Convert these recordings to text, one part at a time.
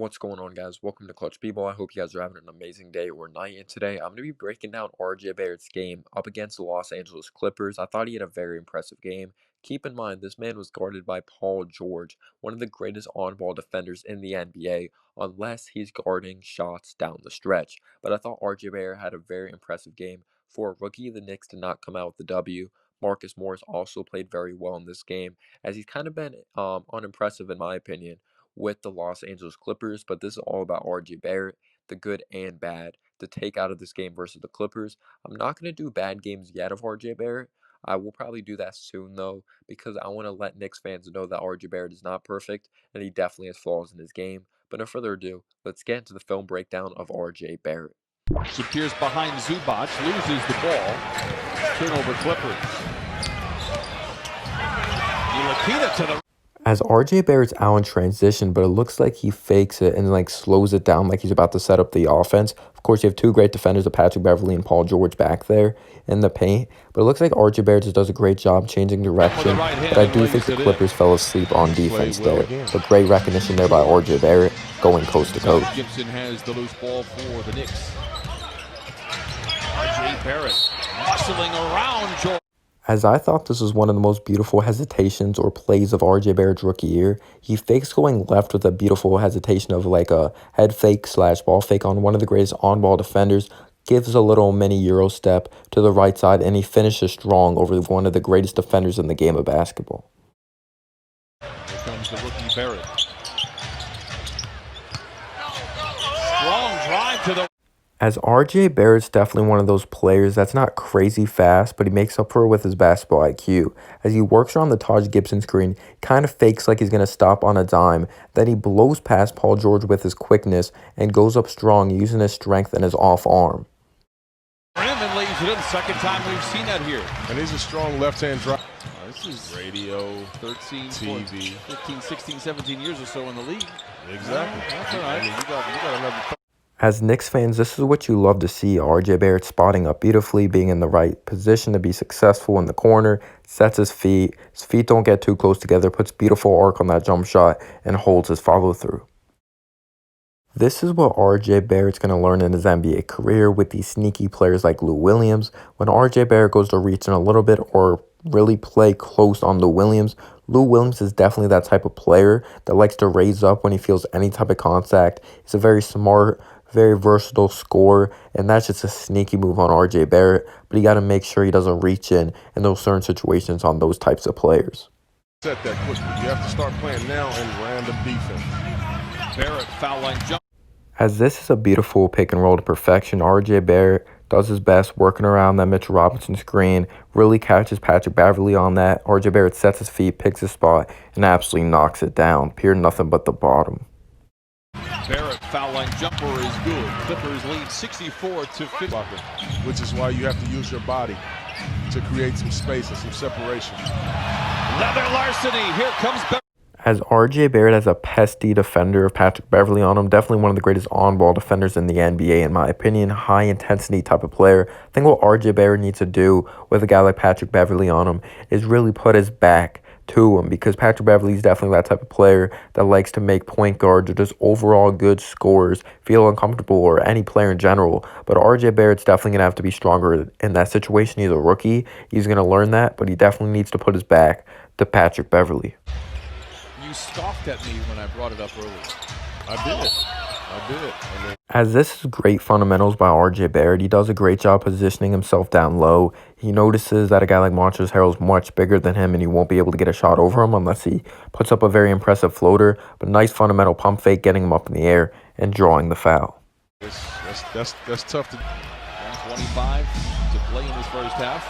What's going on, guys? Welcome to Clutch People. I hope you guys are having an amazing day or night. And today I'm going to be breaking down RJ Barrett's game up against the Los Angeles Clippers. I thought he had a very impressive game. Keep in mind, this man was guarded by Paul George, one of the greatest on-ball defenders in the NBA, unless he's guarding shots down the stretch. But I thought RJ Barrett had a very impressive game. For a rookie, the Knicks did not come out with the W. Marcus Morris also played very well in this game, as he's kind of been unimpressive in my opinion with the Los Angeles Clippers, but this is all about RJ Barrett, the good and bad, to take out of this game versus the Clippers. I'm not going to do bad games yet of RJ Barrett. I will probably do that soon, though, because I want to let Knicks fans know that RJ Barrett is not perfect, and he definitely has flaws in his game. But no further ado, let's get into the film breakdown of RJ Barrett. Appears behind Zubac, loses the ball. Turnover Clippers. Ntilikina to the As RJ Barrett's out in transition, but it looks like he fakes it and slows it down like he's about to set up the offense. Of course, you have two great defenders, of Patrick Beverley and Paul George, back there in the paint. But it looks like RJ Barrett just does a great job changing direction. But I do think the Clippers fell asleep on defense there. But great recognition there by RJ Barrett, going coast to coast. Gibson has the loose ball for the Knicks. RJ Barrett muscling around George. As I thought this was one of the most beautiful hesitations or plays of RJ Barrett's rookie year. He fakes going left with a beautiful hesitation of like a head fake / ball fake on one of the greatest on-ball defenders, gives a little mini Euro step to the right side, and he finishes strong over one of the greatest defenders in the game of basketball. Here comes the rookie Barrett. Strong drive to the... As RJ Barrett's definitely one of those players that's not crazy fast, but he makes up for it with his basketball IQ. As he works around the Taj Gibson screen, kind of fakes like he's going to stop on a dime. Then he blows past Paul George with his quickness and goes up strong using his strength and his off arm. And leaves it in the second time we've seen that here. And he's a strong left-hand drive. This is radio, 13, TV, 15, 16, 17 years or so in the league. Exactly. That's all right. You got another... As Knicks fans, this is what you love to see. RJ Barrett spotting up beautifully, being in the right position to be successful in the corner, sets his feet don't get too close together, puts beautiful arc on that jump shot, and holds his follow-through. This is what RJ Barrett's going to learn in his NBA career with these sneaky players like Lou Williams. When RJ Barrett goes to reach in a little bit or really play close on Lou Williams is definitely that type of player that likes to raise up when he feels any type of contact. He's a very smart, very versatile scorer, and that's just a sneaky move on RJ Barrett, but you got to make sure he doesn't reach in those certain situations on those types of players. Set that quickly. You have to start playing now in random defense. Barrett foul line jump. As this is a beautiful pick and roll to perfection, RJ Barrett does his best working around that Mitchell Robinson screen, really catches Patrick Beverley on that. RJ Barrett sets his feet, picks his spot, and absolutely knocks it down. Pure nothing but the bottom. Barrett foul line jumper is good. Clippers lead 64-50. Which is why you have to use your body to create some space and some separation. Another larceny. Here comes Barrett. As RJ Barrett has a pesky defender of Patrick Beverley on him, definitely one of the greatest on-ball defenders in the NBA, in my opinion. High-intensity type of player. I think what RJ Barrett needs to do with a guy like Patrick Beverley on him is really put his back to him, because Patrick Beverley is definitely that type of player that likes to make point guards or just overall good scorers feel uncomfortable, or any player in general. But RJ Barrett's definitely going to have to be stronger in that situation. He's a rookie. He's going to learn that, but he definitely needs to put his back to Patrick Beverley. You scoffed at me when I brought it up earlier. I did. As this is great fundamentals by RJ Barrett, he does a great job positioning himself down low. He notices that a guy like Montrezl Harrell is much bigger than him, and he won't be able to get a shot over him unless he puts up a very impressive floater. But nice fundamental pump fake, getting him up in the air and drawing the foul. That's tough to... 1:25 to play in his first half.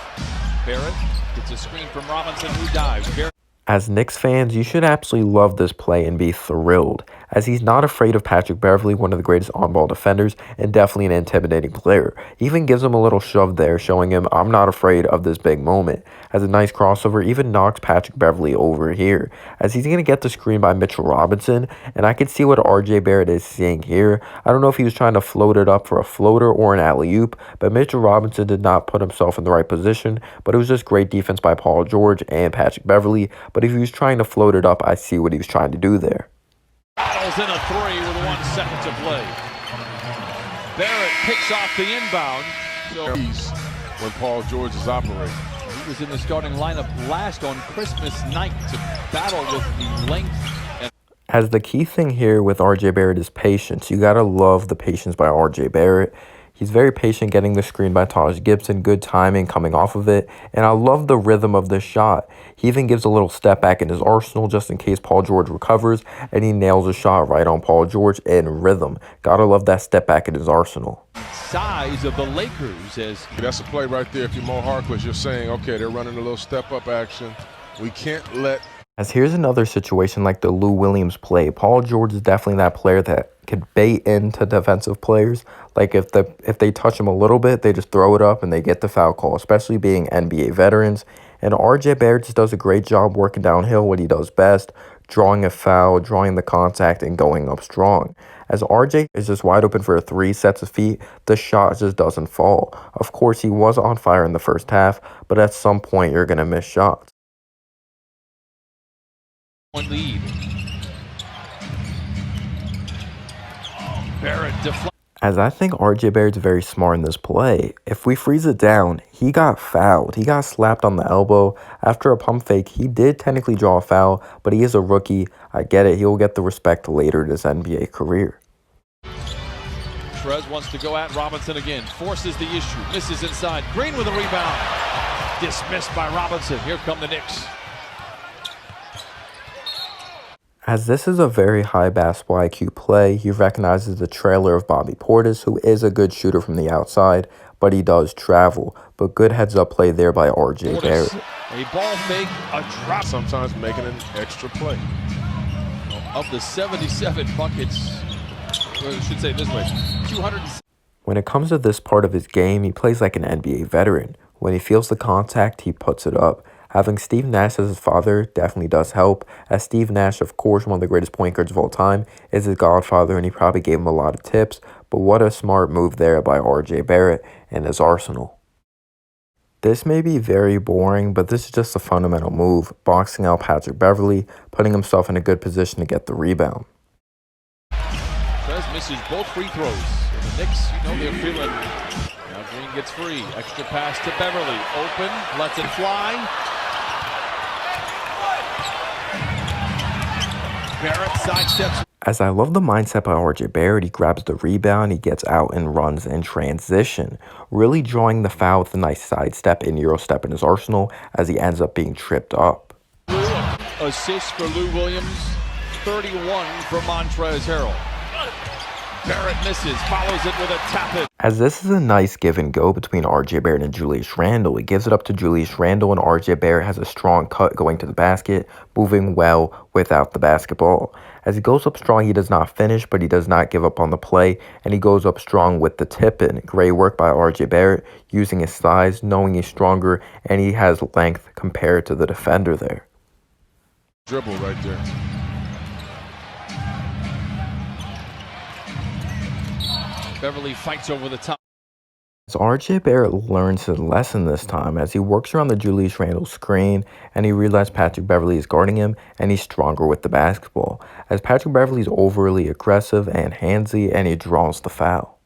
Barrett gets a screen from Robinson, who dives. Barrett. As Knicks fans, you should absolutely love this play and be thrilled, as he's not afraid of Patrick Beverley, one of the greatest on-ball defenders, and definitely an intimidating player. He even gives him a little shove there, showing him, I'm not afraid of this big moment. As a nice crossover, even knocks Patrick Beverley over here, as he's going to get the screen by Mitchell Robinson, and I can see what RJ Barrett is seeing here. I don't know if he was trying to float it up for a floater or an alley-oop, but Mitchell Robinson did not put himself in the right position, but it was just great defense by Paul George and Patrick Beverley. But if he was trying to float it up, I see what he was trying to do there. Battles in a three with 1 seconds to play. Barrett picks off the inbound. So when Paul George is operating. He was in the starting lineup last on Christmas night to battle with the length. As the key thing here with RJ Barrett is patience. You gotta love the patience by RJ Barrett. He's very patient getting the screen by Taj Gibson, good timing coming off of it, and I love the rhythm of this shot. He even gives a little step back in his arsenal just in case Paul George recovers, and he nails a shot right on Paul George in rhythm. Gotta love that step back in his arsenal. Size of the Lakers as That's a play right there. If you're Mo Harkless, you're saying, okay, they're running a little step-up action. We can't let... As here's another situation like the Lou Williams play. Paul George is definitely that player that could bait into defensive players. Like if they touch him a little bit, they just throw it up and they get the foul call, especially being NBA veterans. And RJ Barrett just does a great job working downhill what he does best, drawing a foul, drawing the contact, and going up strong. As RJ is just wide open for 3 sets of feet, the shot just doesn't fall. Of course, he was on fire in the first half, but at some point, you're going to miss shots. lead. Barrett deflects. As I think RJ Barrett's very smart in this play. If we freeze it down, he got fouled. He got slapped on the elbow. After a pump fake, he did technically draw a foul, but he is a rookie. I get it. He'll get the respect later in his NBA career. Trez wants to go at Robinson again. Forces the issue. Misses inside. Green with a rebound. Dismissed by Robinson. Here come the Knicks. As this is a very high basketball IQ play, he recognizes the trailer of Bobby Portis, who is a good shooter from the outside, but he does travel. But good heads-up play there by RJ Barrett. A ball fake, a drop. Sometimes making an extra play. Of the 77 buckets, I should say it this way, 200. When it comes to this part of his game, he plays like an NBA veteran. When he feels the contact, he puts it up. Having Steve Nash as his father definitely does help, as Steve Nash, of course, one of the greatest point guards of all time, is his godfather, and he probably gave him a lot of tips, but what a smart move there by RJ Barrett and his arsenal. This may be very boring, but this is just a fundamental move, boxing out Patrick Beverley, putting himself in a good position to get the rebound. Trez misses both free throws. And the Knicks, you know they're feeling. Now Green gets free. Extra pass to Beverley. Open, lets it fly. Barrett sidesteps. As I love the mindset by RJ Barrett, he grabs the rebound, he gets out and runs in transition, really drawing the foul with a nice sidestep and Euro step in his arsenal as he ends up being tripped up. Assist for Lou Williams, 31 for Montrezl Harrell. Barrett misses, follows it with a tap-in. As this is a nice give and go between RJ Barrett and Julius Randle, he gives it up to Julius Randle, and RJ Barrett has a strong cut going to the basket, moving well without the basketball. As he goes up strong, he does not finish, but he does not give up on the play, and he goes up strong with the tip-in. Great work by RJ Barrett, using his size, knowing he's stronger, and he has length compared to the defender there. Dribble right there. Beverley fights over the top. As RJ Barrett learns his lesson this time as he works around the Julius Randle screen and he realizes Patrick Beverley is guarding him and he's stronger with the basketball. As Patrick Beverley is overly aggressive and handsy and he draws the foul.